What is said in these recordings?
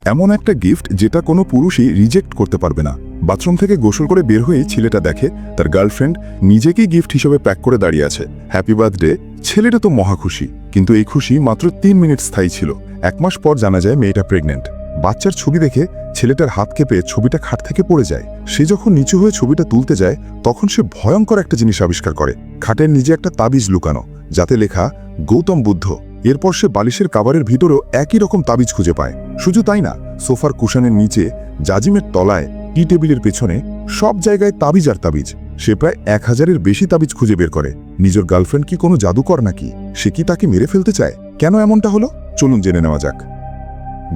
এমন একটা গিফট যেটা কোনো পুরুষই রিজেক্ট করতে পারবে না। বাথরুম থেকে গোসল করে বের হয়ে ছেলেটা দেখে তার গার্লফ্রেন্ড নিজেকেই গিফট হিসেবে প্যাক করে দাঁড়িয়ে আছে। Happy birthday. ছেলেটা তো মহা খুশি, কিন্তু এই খুশি মাত্র 3 মিনিট স্থায়ী ছিল। 1 মাস পর জানা যায় মেয়েটা প্রেগনেন্ট। বাচ্চার ছবি দেখে ছেলেটার হাত কেঁপে ছবিটা খাট থেকে পড়ে যায়। সে যখন নিচু হয়ে ছবিটা তুলতে যায় তখন সে ভয়ঙ্কর একটা জিনিস আবিষ্কার করে। খাটের নিচে একটা তাবিজ লুকানো, যাতে লেখা গৌতম বুদ্ধ। এরপর সে বালিশের কাভারের ভিতরেও একই রকম তাবিজ খুঁজে পায়। শুধু তাই না, সোফার কুশনের নিচে, জাজিমের তলায়, টি টেবিলের পেছনে, সব জায়গায় তাবিজ আর তাবিজ। সে প্রায় 1000-এর বেশি তাবিজ খুঁজে বের করে। নিজের গার্লফ্রেন্ড কি কোনো জাদুকর নাকি? সে কি তাকে মেরে ফেলতে চায়? কেন এমনটা হলো চলুন জেনে নেওয়া যাক।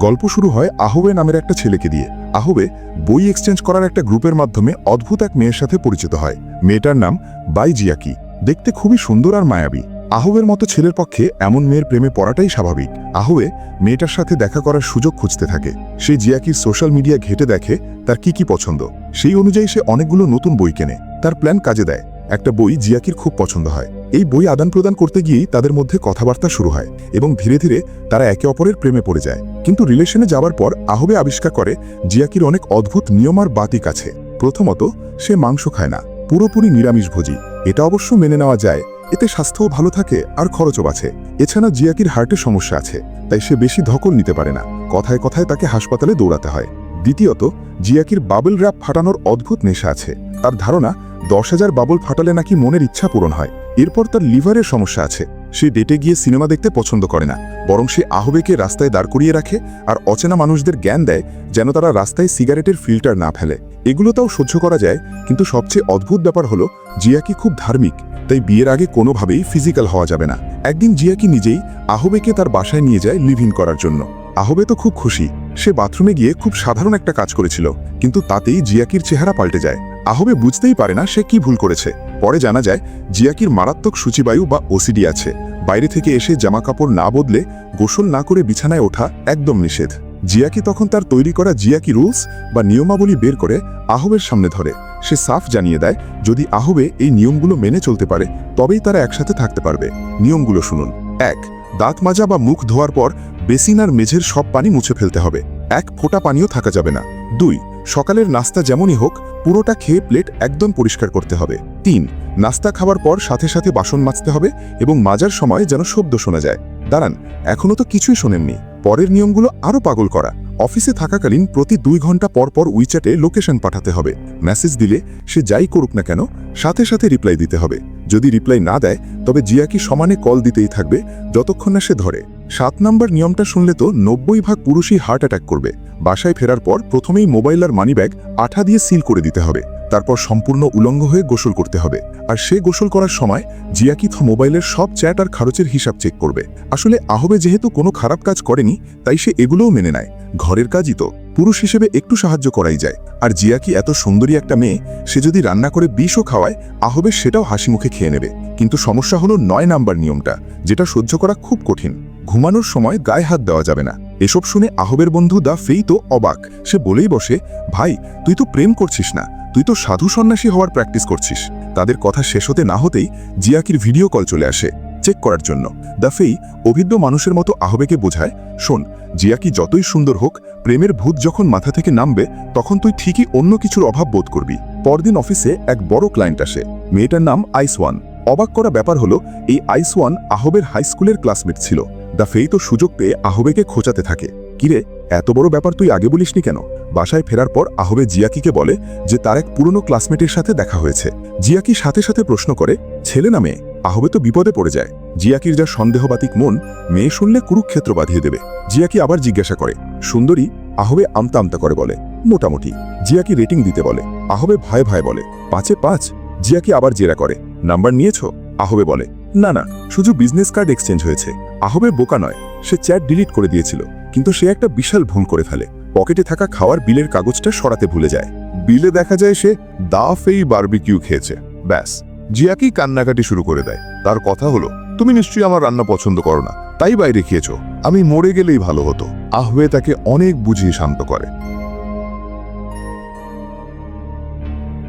গল্প শুরু হয় আহবে নামের একটা ছেলেকে দিয়ে। আহবে বই এক্সচেঞ্জ করার একটা গ্রুপের মাধ্যমে অদ্ভুত এক মেয়ের সাথে পরিচিত হয়। মেয়েটার নাম বাই জিয়াকি। দেখতে খুবই সুন্দর আর মায়াবী। আহবের মতো ছেলের পক্ষে এমন মেয়ের প্রেমে পড়াটাই স্বাভাবিক। আহবে মেয়েটার সাথে দেখা করার সুযোগ খুঁজতে থাকে। সে জিয়াকির সোশ্যাল মিডিয়া ঘেঁটে দেখে তার কি পছন্দ। সেই অনুযায়ী সে অনেকগুলো নতুন বই কেনে। তার প্ল্যান কাজে দেয়। একটা বই জিয়াকির খুব পছন্দ হয়। এই বই আদান প্রদান করতে গিয়েই তাদের মধ্যে কথাবার্তা শুরু হয় এবং ধীরে ধীরে তারা একে অপরের প্রেমে পড়ে যায়। কিন্তু রিলেশনে যাওয়ার পর আহবে আবিষ্কার করে জিয়াকির অনেক অদ্ভুত নিয়ম আর বাতিক আছে। প্রথমত, সে মাংস খায় না, পুরোপুরি নিরামিষভোজী। এটা অবশ্য মেনে নেওয়া যায়, এতে স্বাস্থ্যও ভালো থাকে আর খরচও বাঁচে। এছাড়া জিয়াকির হার্টের সমস্যা আছে, তাই সে বেশি ধকল নিতে পারে না। কথায় কথায় তাকে হাসপাতালে দৌড়াতে হয়। দ্বিতীয়ত, জিয়াকির বাবল র্যাপ ফাটানোর অদ্ভুত নেশা আছে। তার ধারণা 10,000 বাবল ফাটালে নাকি মনের ইচ্ছা পূরণ হয়। এরপর তার লিভারের সমস্যা আছে। সে ডেটে গিয়ে সিনেমা দেখতে পছন্দ করে না, বরং সে আহবেকে রাস্তায় দাঁড় করিয়ে রাখে আর অচেনা মানুষদের জ্ঞান দেয় যেন তারা রাস্তায় সিগারেটের ফিল্টার না ফেলে। এগুলো তাও সহ্য করা যায়, কিন্তু সবচেয়ে অদ্ভুত ব্যাপার হলো জিয়াকি খুব ধার্মিক, তাই বিয়ের আগে কোনোভাবেই ফিজিক্যাল হওয়া যাবে না। একদিন জিয়াকি নিজেই আহবেকে তার বাসায় নিয়ে যায় লিভ ইন করার জন্য। আহবে তো খুব খুশি। সে বাথরুমে গিয়ে খুব সাধারণ একটা কাজ করেছিল, কিন্তু তাতেই জিয়াকির চেহারা পাল্টে যায়। আহবে বুঝতেই পারে না সে কি ভুল করেছে। পরে জানা যায় জিয়াকির মারাত্মক সূচিবায়ু বা ওসিডি আছে। বাইরে থেকে এসে জামা কাপড় না বদলে গোসল না করে বিছানায় ওঠা একদম নিষেধ। জিয়াকি তখন তার তৈরি করা জিয়াকি রুলস বা নিয়মাবলী বের করে আহবের সামনে ধরে। সে সাফ জানিয়ে দেয় যদি আহবে এই নিয়মগুলো মেনে চলতে পারে তবেই তারা একসাথে থাকতে পারবে। নিয়মগুলো শুনুন। 1. দাঁত মাজা বা মুখ ধোয়ার পর বেসিন আর মেঝের সব পানি মুছে ফেলতে হবে। 1 ফোঁটা পানিও থাকা যাবে না। 2. সকালের নাস্তা যেমনই হোক পুরোটা খেয়ে প্লেট একদম পরিষ্কার করতে হবে। 3. নাস্তা খাবার পর সাথে সাথে বাসন মাজতে হবে এবং মাজার সময় যেন শব্দ শোনা যায়। দাঁড়ান, এখনো তো কিছুই শোনেননি। পরের নিয়মগুলো আরও পাগল করা। অফিসে থাকাকালীন প্রতি 2 ঘন্টা পর পর উইচ্যাটে লোকেশন পাঠাতে হবে। মেসেজ দিলে সে যাই করুক না কেন সাথে সাথে রিপ্লাই দিতে হবে। যদি রিপ্লাই না দেয় তবে জিয়াকি সমানে কল দিতেই থাকবে যতক্ষণ না সে ধরে। 7 নম্বর নিয়মটা শুনলে তো 90% পুরুষই হার্ট অ্যাটাক করবে। বাসায় ফেরার পর প্রথমেই মোবাইল আর মানিব্যাগ আঠা দিয়ে সিল করে দিতে হবে। তারপর সম্পূর্ণ উলঙ্গ হয়ে গোসল করতে হবে। আর সে গোসল করার সময় জিয়াকি মোবাইলের সব চ্যাট আর খরচের হিসাব চেক করবে। আসলে আহবে যেহেতু কোনো খারাপ কাজ করেনি তাই সে এগুলোও মেনে নেয়। ঘরের কাজই তো, পুরুষ হিসেবে একটু সাহায্য করাই যায়। আর জিয়াকি এত সুন্দরী একটা মেয়ে, সে যদি রান্না করে বিষও খাওয়ায় আহবে সেটাও হাসি মুখে খেয়ে নেবে। কিন্তু সমস্যা হলো 9 নাম্বার নিয়মটা, যেটা সহ্য করা খুব কঠিন। ঘুমানোর সময় গায়ে হাত দেওয়া যাবে না। এসব শুনে আহবের বন্ধু দা ফেই তো অবাক। সে বলেই বসে, ভাই তুই তো প্রেম করছিস না, তুই তো সাধু সন্ন্যাসী হওয়ার প্র্যাকটিস করছিস। তাদের কথা শেষ হতে না হতেই জিয়াকির ভিডিও কল চলে আসে চেক করার জন্য। দা ফেই অভিজ্ঞ মানুষের মতো আহবেকে বোঝায়, শোন, জিয়াকি যতই সুন্দর হোক, প্রেমের ভূত যখন মাথা থেকে নামবে তখন তুই ঠিকই অন্য কিছুর অভাব বোধ করবি। পরদিন অফিসে এক বড় ক্লায়েন্ট আসে। মেয়েটার নাম আইসওয়ান। অবাক করা ব্যাপার হলো এই আইসওয়ান আহবের হাই স্কুলের ক্লাসমেট ছিল। দা ফেই তো সুযোগ পেয়ে আহবেকে খোঁচাতে থাকে, কিরে এত বড় ব্যাপার তুই আগে বলিসনি কেন? বাসায় ফেরার পর আহবে জিয়াকিকে বলে যে তার এক পুরনো ক্লাসমেটের সাথে দেখা হয়েছে। জিয়াকি সাথে সাথে প্রশ্ন করে, ছেলে না মেয়ে? আহবে তো বিপদে পড়ে যায়। জিয়াকির যা সন্দেহবাতিক মন, মেয়ে শুনলে কুরুক্ষেত্র বাঁধিয়ে দেবে। জিয়াকি আবার জিজ্ঞাসা করে, সুন্দরী? আহবে আমতা আমতা করে বলে, মোটামুটি। জিয়াকি রেটিং দিতে বলে। আহবে ভয়ে ভয়ে বলে, 5-এ 5। জিয়াকি আবার জেরা করে, নাম্বার নিয়েছো? আহবে বলে, না না, শুধু বিজনেস কার্ড এক্সচেঞ্জ হয়েছে। আহবে বোকা নয়, সে চ্যাট ডিলিট করে দিয়েছিল, কিন্তু সে একটা বিশাল ভুল করে ফেলে। পকেটে থাকা খাওয়ার বিলের কাগজটা সরাতে ভুলে যায়। বিলে দেখা যায় সে দা ফেই বারবিকিউ খেয়েছে। ব্যাস, জিয়াকি কান্নাকাটি শুরু করে দেয়। তার কথা হলো, তুমি নিশ্চয়ই আমার রান্না পছন্দ করো না, তাই বাইরে খেয়েছো, আমি মরে গেলেই ভালো হতো। আহবে তাকে অনেক বুঝিয়ে শান্ত করে।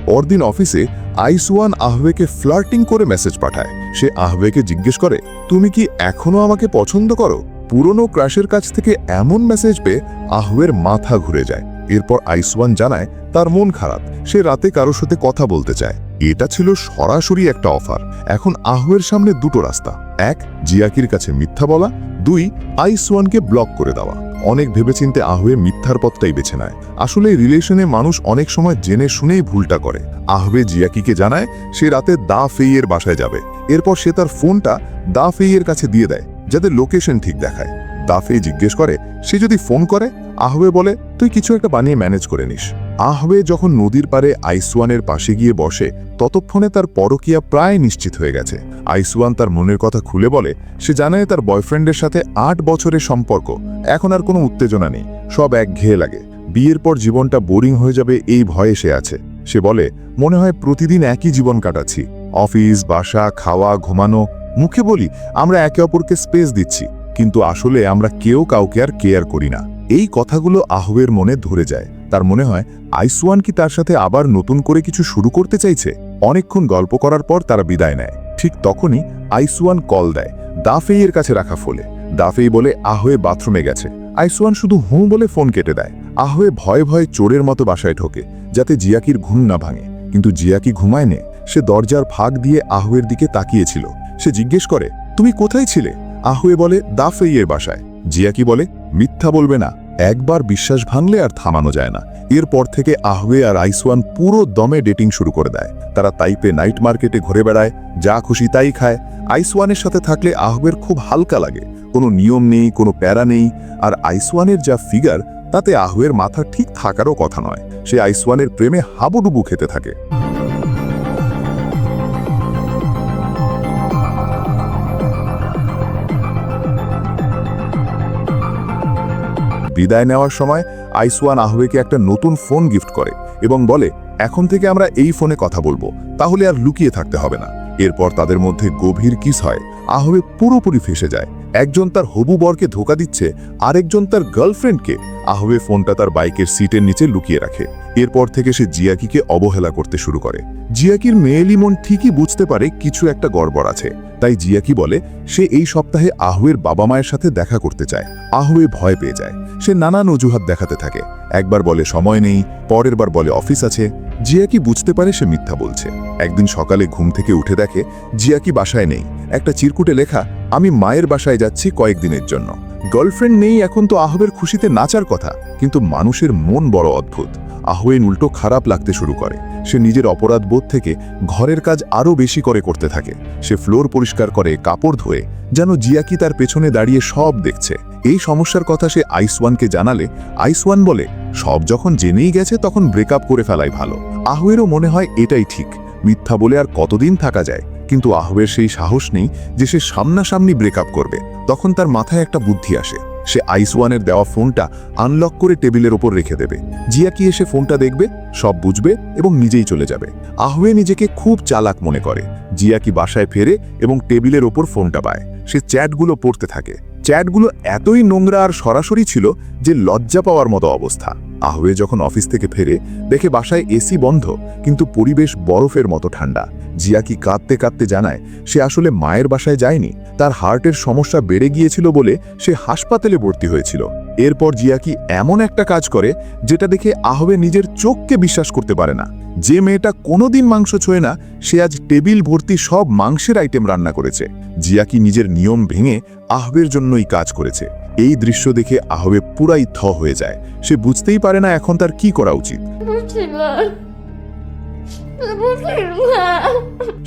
পরদিন অফিসে আইসওয়ান আহবেকে ফ্লার্টিং করে মেসেজ পাঠায়। সে আহবেকে জিজ্ঞেস করে, তুমি কি এখনো আমাকে পছন্দ করো? পুরনো ক্রাশের কাছ থেকে এমন মেসেজ পেয়ে আহুয়ের মাথা ঘুরে যায়। এরপর আইসওয়ান জানায় তার মন খারাপ, সে রাতে কারোর সাথে কথা বলতে চায়। এটা ছিল সরাসরি একটা অফার। এখন আহুয়ের সামনে দুটো রাস্তা, এক জিয়াকির কাছে মিথ্যা বলা, দুই আইসওয়ানকে ব্লক করে দেওয়া। অনেক ভেবেচিন্তে আহুয়ে মিথ্যার পথটাই বেছে নেয়। আসলে এই রিলেশনে মানুষ অনেক সময় জেনে শুনেই ভুলটা করে। আহুয়ে জিয়াকিকে জানায় সে রাতে দা ফেইয়ের বাসায় যাবে। এরপর সে তার ফোনটা দা ফেইয়ের কাছে দিয়ে দেয় যাতে লোকেশন ঠিক দেখায়। দা ফেই জিজ্ঞেস করে সে যদি ফোন করে, আহুয়ে বলে তুই কিছু একটা বানিয়ে ম্যানেজ করে নিস। আহুয়ে যখন নদীর পারে আইসওয়ানের পাশে গিয়ে বসে, ততক্ষণে তার পরকীয়া প্রায় নিশ্চিত হয়ে গেছে। আইসওয়ান তার মনের কথা খুলে বলে সে জানে তার বয়ফ্রেন্ডের সাথে 8 বছরের সম্পর্ক, এখন আর কোনো উত্তেজনা নেই, সব একঘেয়ে লাগে। বিয়ের পর জীবনটা বোরিং হয়ে যাবে এই ভয়ে সে আছে। সে বলে মনে হয় প্রতিদিন একই জীবন কাটাচ্ছি, অফিস, বাসা, খাওয়া, ঘুমানো। মুখে বলি আমরা একে অপরকে স্পেস দিচ্ছি, কিন্তু আসলে আমরা কেউ কাউকে আর কেয়ার করি না। এই কথাগুলো আহুয়ের মনে ধরে যায়। তার মনে হয় আইসওয়ান কি তার সাথে আবার নতুন করে কিছু শুরু করতে চাইছে। অনেকক্ষণ গল্প করার পর তারা বিদায় নেয়। ঠিক তখনই আইসওয়ান কল দেয় দা ফেইয়ের কাছে রাখা ফোনে। দা ফেই বলে আহুয়ে বাথরুমে গেছে। আইসওয়ান শুধু হুঁ বলে ফোন কেটে দেয়। আহুয়ে ভয়ে ভয়ে চোরের মতো বাসায় ঢোকে যাতে জিয়াকির ঘুম না ভাঙে, কিন্তু জিয়াকি ঘুমায় নে। সে দরজার ফাঁক দিয়ে আহুয়ের দিকে তাকিয়েছিল। সে জিজ্ঞেস করে তুমি কোথায় ছিলে? আহুয়ে বলে দা ফেইয়ের বাসায়। জিয়াকি বলে মিথ্যা বলবে না, একবার বিশ্বাস ভাঙলে আর থামানো যায় না। এরপর থেকে আহুয়ে আর আইসওয়ান পুরো দমে ডেটিং শুরু করে দেয়। তারা তাইপে নাইট মার্কেটে ঘুরে বেড়ায়, যা খুশি তাই খায়। আইসওয়ানের সাথে থাকলে আহুয়ের খুব হালকা লাগে, কোনো নিয়ম নেই, কোনো প্যারা নেই। আর আইসওয়ানের যা ফিগার, তাতে আহুয়ের মাথা ঠিক থাকারও কথা নয়। সে আইসওয়ানের প্রেমে হাবুডুবু খেতে থাকে। বিদায় নেওয়ার সময় আইসওয়ান আহুয়েকে একটা নতুন ফোন গিফট করে এবং বলে এখন থেকে আমরা এই ফোনে কথা বলবো, তাহলে আর লুকিয়ে থাকতে হবে না। এরপর তাদের মধ্যে গভীর কিস হয়। আহুয়ে পুরোপুরি ফেসে যায়। একজন তার হবু বরকে ধোকা দিচ্ছে, আরেকজন তার গার্লফ্রেন্ডকে। আহুয়ে ফোনটা তার বাইকের সিটের নিচে লুকিয়ে রাখে। এরপর থেকে সে জিয়াকিকে অবহেলা করতে শুরু করে। জিয়াকির মেয়েলি মন ঠিকই বুঝতে পারে কিছু একটা গড়বড় আছে, তাই জিয়াকি বলে সে এই সপ্তাহে আহুয়ের বাবা মায়ের সাথে দেখা করতে চায়। আহুয়ে ভয় পেয়ে যায়। সে নানান অজুহাত দেখাতে থাকে। একবার বলে সময় নেই, পরের বার বলে অফিস আছে। জিয়াকি বুঝতে পারে সে মিথ্যা বলছে। একদিন সকালে ঘুম থেকে উঠে দেখে জিয়াকি বাসায় নেই। একটা চিরকুটে লেখা আমি মায়ের বাসায় যাচ্ছি কয়েকদিনের জন্য। গার্লফ্রেন্ড নেই এখন তো আহুয়ের খুশিতে নাচার কথা, কিন্তু মানুষের মন বড় অদ্ভুত। আহুয়েন উল্টো খারাপ লাগতে শুরু করে। সে নিজের অপরাধ বোধ থেকে ঘরের কাজ আরও বেশি করতে থাকে। সে ফ্লোর পরিষ্কার করে, কাপড় ধোয়ে, যেন জিয়াকি তার পেছনে দাঁড়িয়ে সব দেখছে। এই সমস্যার কথা সে আইসওয়ানকে জানালে আইসওয়ান বলে সব যখন জেনেই গেছে তখন ব্রেকআপ করে ফেলাই ভালো। আহুয়েরও মনে হয় এটাই ঠিক, মিথ্যা বলে আর কতদিন থাকা যায়। কিন্তু আহুয়ের সেই সাহস নেই যে সে সামনাসামনি ব্রেকআপ করবে। তখন তার মাথায় একটা বুদ্ধি আসে। সে আইসওয়ানের দেওয়া ফোনটা আনলক করে টেবিলের ওপর রেখে দেবে। জিয়াকি এসে ফোনটা দেখবে, সব বুঝবে এবং নিজেই চলে যাবে। আহুয়ে নিজেকে খুব চালাক মনে করে। জিয়াকি বাসায় ফেরে এবং টেবিলের ওপর ফোনটা পায়। সে চ্যাটগুলো পড়তে থাকে। চ্যাটগুলো এতই নোংরা আর সরাসরি ছিল যে লজ্জা পাওয়ার মতো অবস্থা। আহুয়ে যখন অফিস থেকে ফেরে দেখে বাসায় এসি বন্ধ, কিন্তু পরিবেশ বরফের মতো ঠান্ডা। জিয়াকি কাঁদতে কাঁদতে জানায় সে আসলে মায়ের বাসায় যায়নি, তার হার্টের সমস্যা বেড়ে গিয়েছিল বলে সে হাসপাতালে ভর্তি হয়েছিল। এরপর জিয়াকি এমন একটা কাজ করে যেটা দেখে আহুয়ে নিজের চোখকে বিশ্বাস করতে পারে না। যে মেয়েটা কোনোদিন মাংস ছোঁয় না, সে আজ টেবিল ভর্তি সব মাংসের আইটেম রান্না করেছে। জিয়াকি নিজের নিয়ম ভেঙে আহুয়ের জন্যই কাজ করেছে। এই দৃশ্য দেখে আহুয়ে পুরাই থ হয়ে যায়। সে বুঝতেই পারে না এখন তার কি করা উচিত।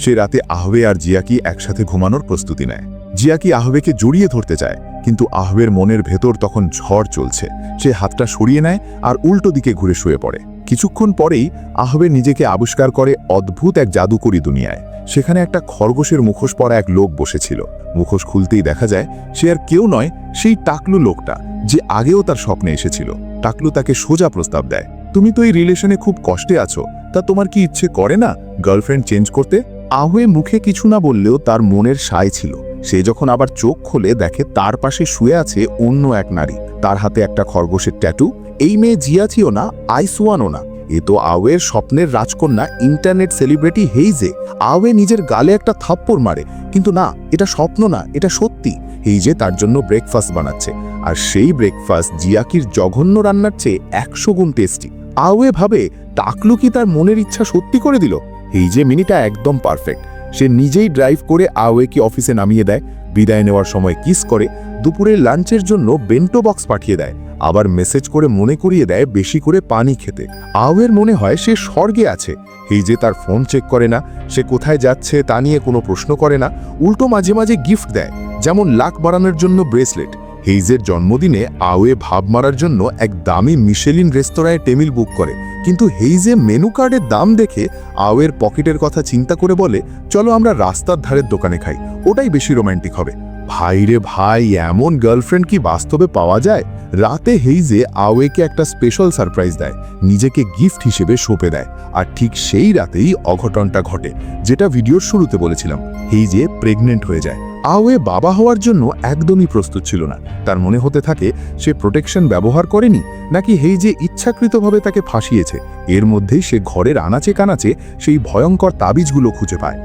সে রাতে আহুয়ে আর জিয়াকি একসাথে ঘুমানোর প্রস্তুতি নেয়। জিয়াকি আহুয়েকে জড়িয়ে ধরতে চায়, কিন্তু আহুয়ের মনের ভেতর তখন ঝড় চলছে। সে হাতটা সরিয়ে নেয় আর উল্টো দিকে ঘুরে শুয়ে পড়ে। কিছুক্ষণ পরেই আহুয়ে নিজেকে আবিষ্কার করে অদ্ভুত এক জাদুকরী দুনিয়ায়। সেখানে একটা খরগোশের মুখোশ পরা এক লোক বসেছিল। মুখোশ খুলতেই দেখা যায় সে আর কেউ নয়, সেই টাকলু লোকটা যে আগেও তার স্বপ্নে এসেছিল। টাকলু তাকে সোজা প্রস্তাব দেয়, তুমি তো এই রিলেশনে খুব কষ্টে আছো, তা তোমার কি ইচ্ছে করে না গার্লফ্রেন্ড চেঞ্জ করতে? আহুয়ে মুখে কিছু না বললেও তার মনের সায় ছিল। সে যখন আবার চোখ খোলে দেখে তার পাশে শুয়ে আছে অন্য এক নারী। তার হাতে একটা খরগোশের ট্যাটু। এই মেয়ে জিয়াচিও না, আইসওয়ানও না। এ তো আওয়ের স্বপ্নের রাজকন্যা ইন্টারনেট সেলিব্রিটি হেইজে। আওয়ে নিজের গালে একটা থাপ্পড় মারে, কিন্তু না, এটা স্বপ্ন না, এটা সত্যি। হেইজে তার জন্য ব্রেকফাস্ট বানাচ্ছে, আর সেই ব্রেকফাস্ট জিয়াকির জঘন্য রান্নার চেয়ে 100 গুণ টেস্টি। আওয়ে ভাবে টাকলু কি তার মনের ইচ্ছা সত্যি করে দিল। হেইজে মিনিটা একদম পারফেক্ট। সে নিজেই ড্রাইভ করে আওয়েকে অফিসে নামিয়ে দেয়, বিদায় নেওয়ার সময় কিস করে, দুপুরের লাঞ্চের জন্য বেন্টো বক্স পাঠিয়ে দেয়, আবার মেসেজ করে মনে করিয়ে দেয় বেশি করে পানি খেতে। আওয়ের মনে হয় সে স্বর্গে আছে। হেইজে তার ফোন চেক করে না, সে কোথায় যাচ্ছে তা নিয়ে কোনো প্রশ্ন করে না, উল্টো মাঝে মাঝে গিফট দেয়, যেমন লাক বাড়ানোর জন্য ব্রেসলেট। হেইজের জন্মদিনে আওয়ে ভাব মারার জন্য এক দামি মিশেলিন রেস্তোরাঁয় টেবিল বুক করে, কিন্তু হেইজে মেনু কার্ডের দাম দেখে আওয়ের পকেটের কথা চিন্তা করে বলে, চলো আমরা রাস্তার ধারের দোকানে খাই, ওটাই বেশি রোম্যান্টিক হবে। ভাই রে ভাই, এমন গার্লফ্রেন্ড কি বাস্তবে পাওয়া যায়? রাতে হেইজে আওয়েকে একটা স্পেশাল সারপ্রাইজ দেয়, নিজেকে গিফট হিসেবে সঁপে দেয়। আর ঠিক সেই রাতেই অঘটনটা ঘটে, যেটা ভিডিওর শুরুতে বলেছিলাম। হেইজে প্রেগনেন্ট হয়ে যায়। আওয়ে বাবা হওয়ার জন্য একদমই প্রস্তুত ছিল না। তার মনে হতে থাকে সে প্রোটেকশন ব্যবহার করেনি, নাকি হেইজে ইচ্ছাকৃতভাবে তাকে ফাঁসিয়েছে। এর মধ্যেই সে ঘরের আনাচে কানাচে সেই ভয়ঙ্কর তাবিজগুলো খুঁজে পায়।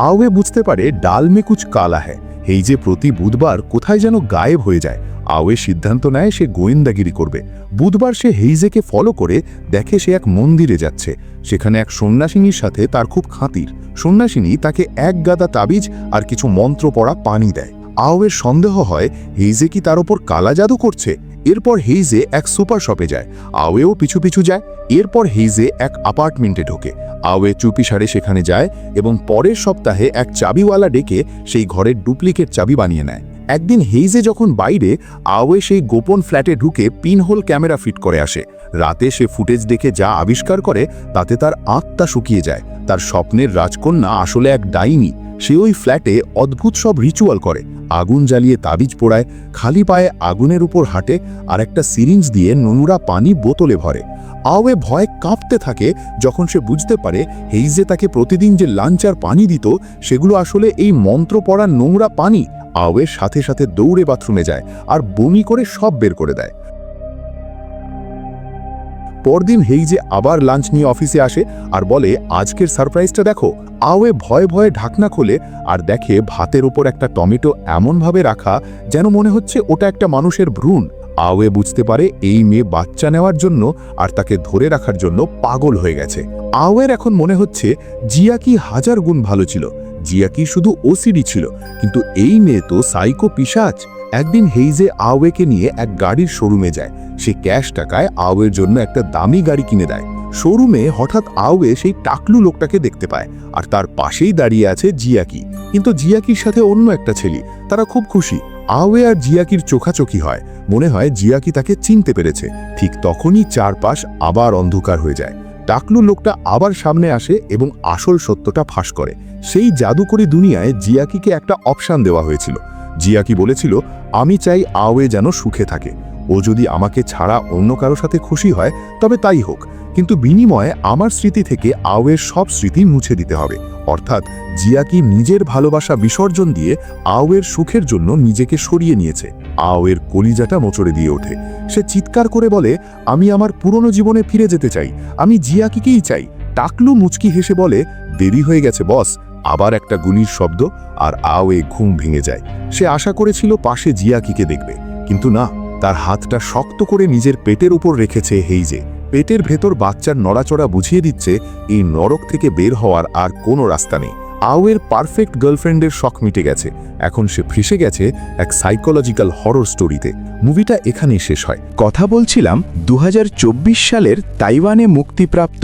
আওয়ে বুঝতে পারে ডাল মে কুছ কালা হ্যায়। হেইজে প্রতি বুধবার কোথায় যেন গায়েব হয়ে যায়। আওয়ে সিদ্ধান্ত নেয় সে গোয়েন্দাগিরি করবে। বুধবার সে হেইজেকে ফলো করে দেখে সে এক মন্দিরে যাচ্ছে। সেখানে এক সন্ন্যাসিনীর সাথে তার খুব খাতির। সন্ন্যাসিনী তাকে এক গাদা তাবিজ আর কিছু মন্ত্র পড়া পানি দেয়। আওয়ের সন্দেহ হয় হেইজে কি তার ওপর কালা জাদু করছে। এরপর হেইজে এক সুপার শপে যায়, আওয়েও পিছু পিছু যায়। এরপর হেইজে এক অ্যাপার্টমেন্টে ঢোকে। আওয়ে চুপিসারে সেখানে যায় এবং পরের সপ্তাহে এক চাবিওয়ালা ডেকে সেই ঘরের ডুপ্লিকেট চাবি বানিয়ে নেয়। একদিন হেইজে যখন বাইরে, আওয়ে সেই গোপন ফ্ল্যাটে ঢুকে পিনহোল ক্যামেরা ফিট করে আসে। রাতে সে ফুটেজ দেখে যা আবিষ্কার করে তাতে তার আত্মা শুকিয়ে যায়। তার স্বপ্নের রাজকন্যা আসলে এক ডাইনি। সে ওই ফ্ল্যাটে অদ্ভুত সব রিচুয়াল করে, আগুন জ্বালিয়ে তাবিজ পোড়ায়, খালি পায়ে আগুনের উপর হাঁটে, আর একটা সিরিঞ্জ দিয়ে নোংরা পানি বোতলে ভরে। আওয়ে ভয়ে কাঁপতে থাকে যখন সে বুঝতে পারে হেইজে তাকে প্রতিদিন যে লাঞ্চ আর পানি দিত সেগুলো আসলে এই মন্ত্র পড়া নোংরা পানি। আওয়ের সাথে সাথে দৌড়ে বাথরুমে যায় আর বমি করে সব বের করে দেয়। পরদিন হেইজে আবার লাঞ্চ নিয়ে অফিসে আসে আর বলে, আজকের সারপ্রাইজটা দেখো। আওয়ে ভয়ে ভয়ে ঢাকনা খোলে আর দেখে ভাতের ওপর একটা টমেটো এমনভাবে রাখা যেন মনে হচ্ছে ওটা একটা মানুষের ভ্রূণ। আওয়ে বুঝতে পারে এই মেয়ে বাচ্চা নেওয়ার জন্য আর তাকে ধরে রাখার জন্য পাগল হয়ে গেছে। আওয়ের এখন মনে হচ্ছে জিয়াকি 1000 গুণ ভালো ছিল। জিয়াকি শুধু ওসিডি ছিল, কিন্তু এই মেয়ে তো সাইকো পিশাচ। একদিন হেইজে আওয়েকে নিয়ে এক গাড়ির শোরুমে যায়। সে ক্যাশ টাকায় আওয়ের জন্য একটা দামি গাড়ি কিনে দেয়। শোরুমে হঠাৎ আওয়ে সেই টাকলু লোকটাকে দেখতে পায়, আর তার পাশেই দাঁড়িয়ে আছে জিয়াকি। কিন্তু জিয়াকির সাথে অন্য একটা ছেলে। তারা খুব খুশি। আওয়ে আর জিয়াকির চোখাচোখি হয়, মনে হয় জিয়াকি তাকে চিনতে পেরেছে। ঠিক তখনই চারপাশ আবার অন্ধকার হয়ে যায়। টাকলু লোকটা আবার সামনে আসে এবং আসল সত্যটা ফাঁস করে। সেই জাদুকরি দুনিয়ায় জিয়াকিকে একটা অপশান দেওয়া হয়েছিল। জিয়াকি বলেছিল, আমি চাই আওয়ে যেন সুখে থাকে। ও যদি আমাকে ছাড়া অন্য কারো সাথে খুশি হয় তবে তাই হোক, কিন্তু বিনিময়ে আমার স্মৃতি থেকে আওয়ের সব স্মৃতি মুছে দিতে হবে। অর্থাৎ জিয়াকি নিজের ভালোবাসা বিসর্জন দিয়ে আওয়ের সুখের জন্য নিজেকে সরিয়ে নিয়েছে। আওয়ের কলিজাটা মোচড়ে দিয়ে ওঠে। সে চিৎকার করে বলে, আমি আমার পুরনো জীবনে ফিরে যেতে চাই, আমি জিয়াকিকেই চাই। টাকলু মুচকি হেসে বলে, দেরি হয়ে গেছে বস। আবার একটা গুলির শব্দ আর আওয়ে ঘুম ভেঙে যায়। সে আশা করেছিল পাশে জিয়াকিকে দেখবে, কিন্তু না, তার হাতটা শক্ত করে নিজের পেটের উপর রেখেছে হেইজে। পেটের ভেতর বাচ্চার নড়াচড়া বুঝিয়ে দিচ্ছে এই নরক থেকে বের হওয়ার আর কোনো রাস্তা নেই। আওয়ের পারফেক্ট গার্লফ্রেন্ডের শখ মিটে গেছে। এখন সে ফেঁসে গেছে এক সাইকোলজিক্যাল হরর স্টোরিতে। মুভিটা এখানেই শেষ হয়। কথা বলছিলাম 2024 সালের তাইওয়ানে মুক্তিপ্রাপ্ত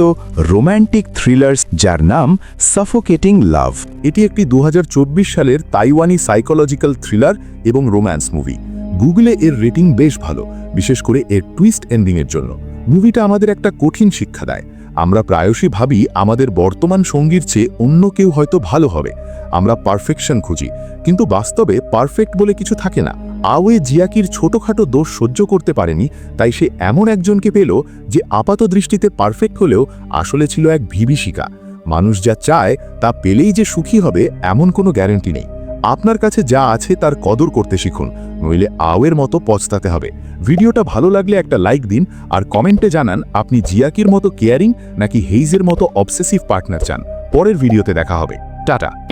রোম্যান্টিক থ্রিলার্স, যার নাম সাফোকেটিং লাভ। এটি একটি 2024 সালের তাইওয়ানি সাইকোলজিক্যাল থ্রিলার এবং রোম্যান্স মুভি। গুগলে এর রেটিং বেশ ভালো, বিশেষ করে এর টুইস্ট এন্ডিংয়ের জন্য। মুভিটা আমাদের একটা কঠিন শিক্ষা দেয়। আমরা প্রায়শই ভাবি আমাদের বর্তমান সঙ্গীর চেয়ে অন্য কেউ হয়তো ভালো হবে। আমরা পারফেকশন খুঁজি, কিন্তু বাস্তবে পারফেক্ট বলে কিছু থাকে না। আওয়ে জিয়াকির ছোটখাটো দোষ সহ্য করতে পারেনি, তাই সে এমন একজনকে পেল যে আপাত দৃষ্টিতে পারফেক্ট হলেও আসলে ছিল এক বিভীষিকা। মানুষ যা চায় তা পেলেই যে সুখী হবে এমন কোনো গ্যারান্টি নেই। আপনার কাছে যা আছে তার কদর করতে শিখুন, নইলে আওয়ের মতো পচতাতে হবে। ভিডিওটা ভালো লাগলে একটা লাইক দিন আর কমেন্টে জানান আপনি জিয়াকির মতো কেয়ারিং নাকি হেইজের মতো অবসেসিভ পার্টনার চান। পরের ভিডিওতে দেখা হবে। টাটা।